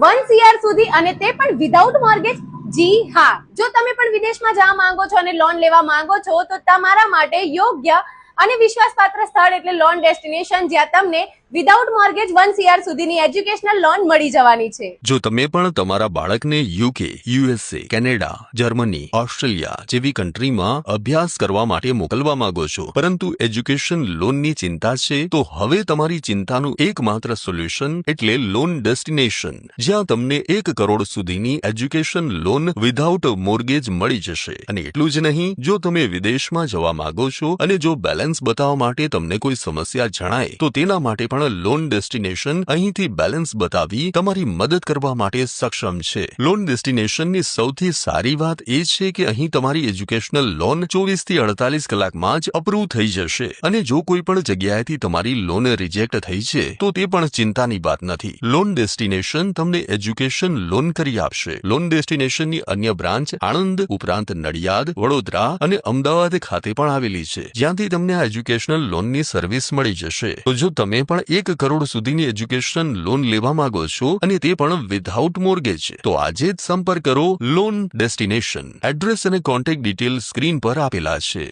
Loan 1 CR સુધી અને તે પણ વિધાઉટ મોર્ગેજ। જી હા, જો તમે પણ વિદેશમાં જવા માંગો છો અને લોન લેવા માંગો છો તો તમારા માટે યોગ્ય અને વિશ્વાસપાત્ર સ્થળ એટલે લોન ડેસ્ટિનેશન, જ્યાં તમને વિધાઉટ મોર્ગેજ 1 CR સુધીની એજ્યુકેશનલ લોન મળી જવાની છે। જો તમે પણ તમારા બાળકને UK, USA, Canada, Germany, Australia જેવી કન્ટ્રીમાં અભ્યાસ કરવા માટે મોકલવા માંગો છો, પરંતુ એજ્યુકેશન લોનની ચિંતા છે, તો હવે તમારી ચિંતાનું એકમાત્ર સોલ્યુશન એટલે લોન ડેસ્ટિનેશન, જ્યાં તમને 1 કરોડ સુધીની એજ્યુકેશન લોન વિધાઉટ મોર્ગેજ મળી જશે। અને એટલું જ નહીં, જો તમે વિદેશમાં જવા માંગો છો અને જો બેલેન્સ બતાવવા માટે તમને કોઈ સમસ્યા જણાય તો તેના માટે પણ લોન ડેસ્ટિનેશન અહીંથી બેલેન્સ બતાવી તમારી મદદ કરવા માટે સક્ષમ છે। લોન ડેસ્ટિનેશનની સૌથી સારી વાત એ છે કે અહીં તમારી એજ્યુકેશનલ લોન 24 થી 48 કલાકમાં જ અપ્રૂવ થઈ જશે, અને જો કોઈ પણ જગ્યાએથી તમારી લોન રિજેક્ટ થઈ છે તો તે પણ ચિંતાની વાત નથી। લોન ડેસ્ટિનેશન તમને એજ્યુકેશન લોન કરી આપશે। લોન ડેસ્ટિનેશનની અન્ય બ્રાન્ચ આણંદ ઉપરાંત નડિયાદ, વડોદરા અને અમદાવાદ ખાતે પણ આવેલી છે, જ્યાંથી તમને આ એજ્યુકેશનલ લોનની સર્વિસ મળી જશે। તો જો તમે પણ 1 કરોડ સુધીની એજ્યુકેશન લોન લેવા માંગો છો અને તે પણ વિધાઉટ મોર્ગેજ, તો આજે જ સંપર્ક કરો લોન ડેસ્ટિનેશન। એડ્રેસ અને કોન્ટેક્ટ ડિટેલ સ્ક્રીન પર આપેલા છે।